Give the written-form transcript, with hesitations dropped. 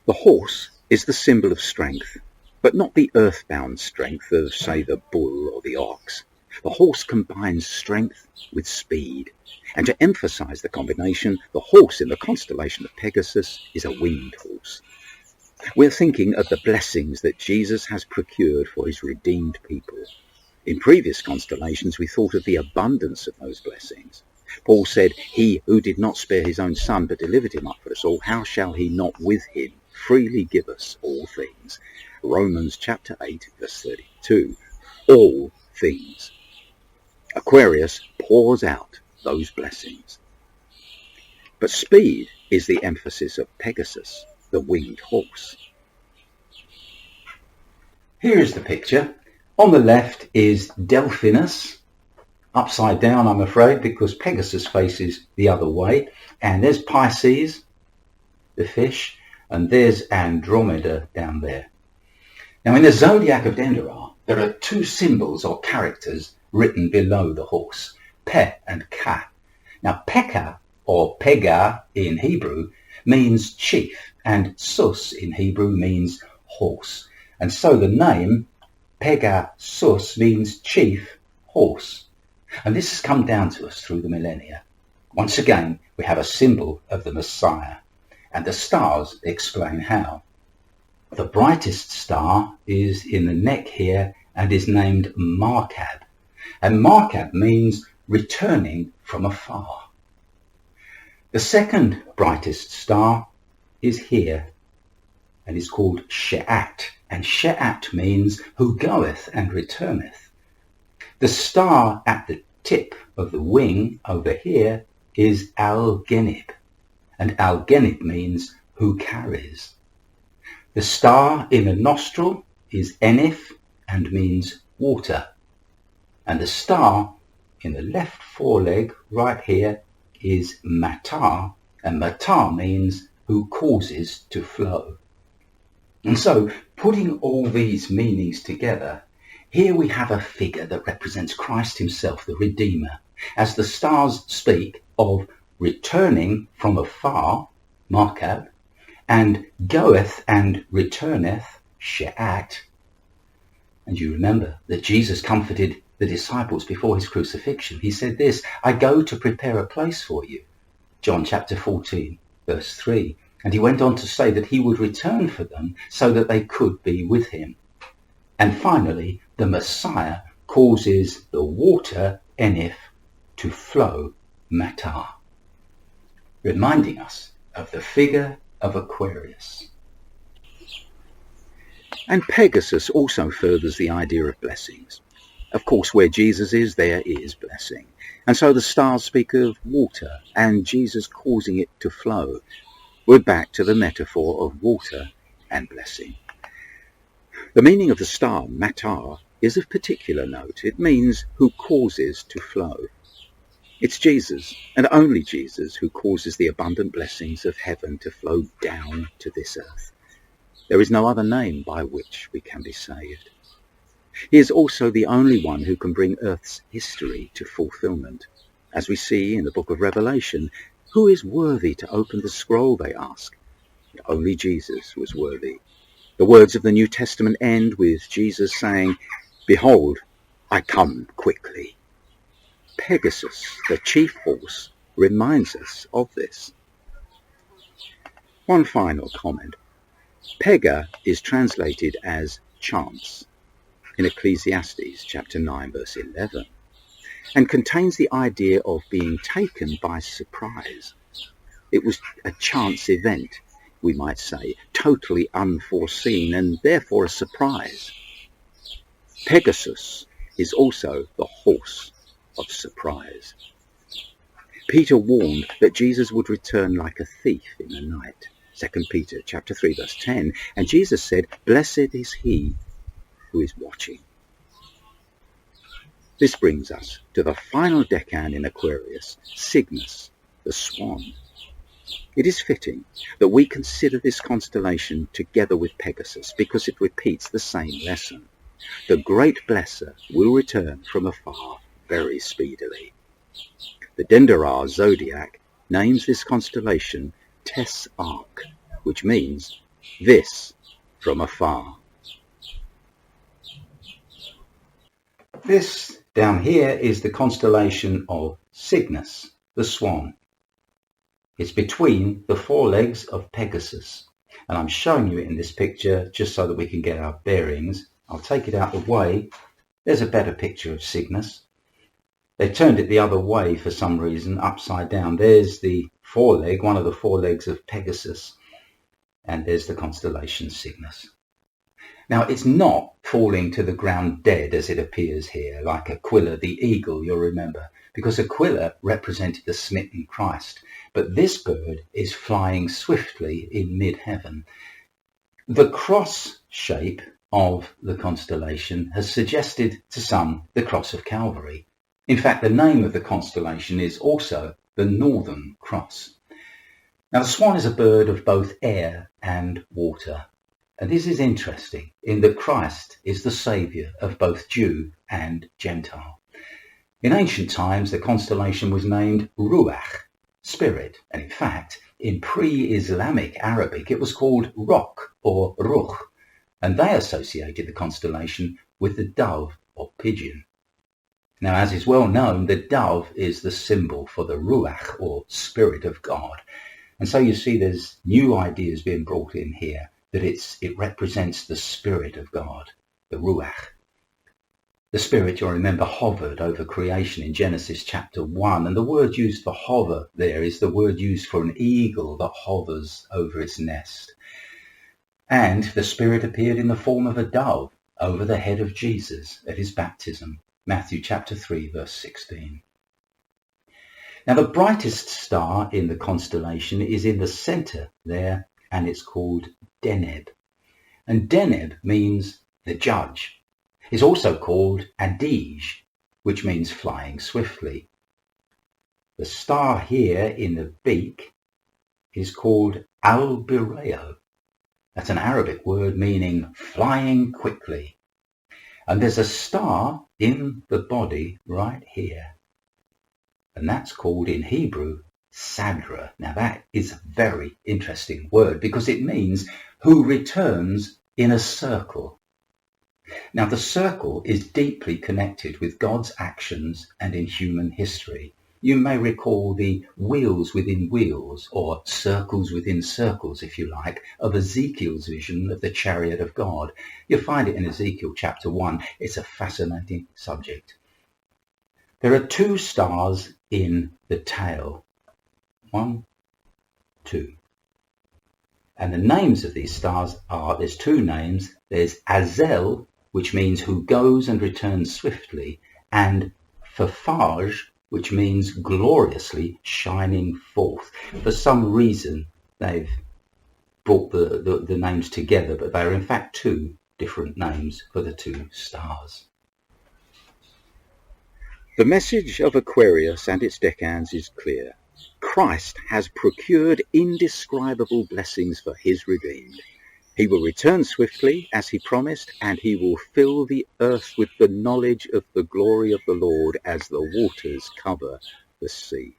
The horse is the symbol of strength, but not the earthbound strength of, say, the bull or the ox. The horse combines strength with speed, and to emphasize the combination, the horse in the constellation of Pegasus is a winged horse. We're thinking of the blessings that Jesus has procured for his redeemed people. In previous constellations, we thought of the abundance of those blessings. Paul said, "He who did not spare his own son, but delivered him up for us all, how shall he not with him freely give us all things?" Romans chapter 8, verse 32. All things. Aquarius pours out those blessings. But speed is the emphasis of Pegasus, the winged horse. Here is the picture. On the left is Delphinus, upside down, I'm afraid, because Pegasus faces the other way. And there's Pisces, the fish, and there's Andromeda down there. Now, in the zodiac of Dendera, there are two symbols or characters written below the horse, Pe and Ka. Now, Pekah, or Pega in Hebrew, means chief, and Sus in Hebrew means horse. And so the name Pegasus means chief horse. And this has come down to us through the millennia. Once again, we have a symbol of the Messiah, and the stars explain how. The brightest star is in the neck here and is named Markab. And Markab means returning from afar. The second brightest star is here and is called She'at. And She'at means who goeth and returneth. The star at the tip of the wing over here is Al-Genib. And Al-Genib means who carries. The star in the nostril is Enif and means water. And the star in the left foreleg right here is Matar, and Matar means who causes to flow. And so, putting all these meanings together, here we have a figure that represents Christ himself, the Redeemer, as the stars speak of returning from afar, Markab, and goeth and returneth, She'at. And you remember that Jesus comforted the disciples before his crucifixion. He said this, "I go to prepare a place for you." John chapter 14, verse 3. And he went on to say that he would return for them so that they could be with him. And finally, the Messiah causes the water, Enif, to flow, Matar, reminding us of the figure of Aquarius. And Pegasus also furthers the idea of blessings. Of course, where Jesus is, there is blessing. And so the stars speak of water and Jesus causing it to flow. We're back to the metaphor of water and blessing. The meaning of the star, Matar, is of particular note. It means who causes to flow. It's Jesus, and only Jesus, who causes the abundant blessings of heaven to flow down to this earth. There is no other name by which we can be saved. He is also the only one who can bring earth's history to fulfillment. As we see in the book of Revelation, who is worthy to open the scroll, they ask. Only Jesus was worthy. The words of the New Testament end with Jesus saying, "Behold, I come quickly." Pegasus, the chief horse, reminds us of this. One final comment. Pega is translated as chance in Ecclesiastes chapter 9, verse 11, and contains the idea of being taken by surprise. It was a chance event, we might say, totally unforeseen and therefore a surprise. Pegasus is also the horse of surprise. Peter warned that Jesus would return like a thief in the night. 2 Peter chapter 3, verse 10. And Jesus said, "Blessed is he who is watching." This brings us to the final decan in Aquarius, Cygnus, the swan. It is fitting that we consider this constellation together with Pegasus because it repeats the same lesson. The great blesser will return from afar very speedily. The Dendera zodiac names this constellation Tes Arc, which means this from afar. This down here is the constellation of Cygnus, the swan. It's between the forelegs of Pegasus. And I'm showing you it in this picture just so that we can get our bearings. I'll take it out of the way. There's a better picture of Cygnus. They turned it the other way for some reason, upside down. There's the foreleg, one of the forelegs of Pegasus. And there's the constellation Cygnus. Now, it's not falling to the ground dead as it appears here, like Eccl, the eagle, you'll remember, because Eccl represented the smitten Christ. But this bird is flying swiftly in mid-heaven. The cross shape of the constellation has suggested to some the cross of Calvary. In fact, the name of the constellation is also the Northern Cross. Now, the swan is a bird of both air and water. And this is interesting in that Christ is the saviour of both Jew and Gentile. In ancient times, the constellation was named Ruach, spirit, and in fact, in pre-Islamic Arabic, it was called Rock or Ruch, and they associated the constellation with the dove or pigeon. Now, as is well known, the dove is the symbol for the Ruach or Spirit of God. And so you see there's new ideas being brought in here, that it represents the Spirit of God, the Ruach. The Spirit, you'll remember, hovered over creation in Genesis chapter 1, and the word used for hover there is the word used for an eagle that hovers over its nest. And the Spirit appeared in the form of a dove over the head of Jesus at his baptism, Matthew chapter 3, verse 16. Now, the brightest star in the constellation is in the centre there, and it's called Deneb. And Deneb means the judge. It's also called Adij, which means flying swiftly. The star here in the beak is called Al-Bireo. That's an Arabic word meaning flying quickly. And there's a star in the body right here. And that's called in Hebrew Sadra. Now that is a very interesting word because it means who returns in a circle. Now the circle is deeply connected with God's actions and in human history. You may recall the wheels within wheels, or circles within circles, if you like, of Ezekiel's vision of the chariot of God. You'll find it in Ezekiel chapter 1. It's a fascinating subject. There are two stars in the tail. 1, 2. And the names of these stars are, there's two names. There's Azel, which means who goes and returns swiftly, and Fafaj, which means gloriously shining forth. For some reason, they've brought the names together, but they're in fact two different names for the two stars. The message of Aquarius and its decans is clear. Christ has procured indescribable blessings for his redeemed. He will return swiftly, as he promised, and he will fill the earth with the knowledge of the glory of the Lord as the waters cover the sea.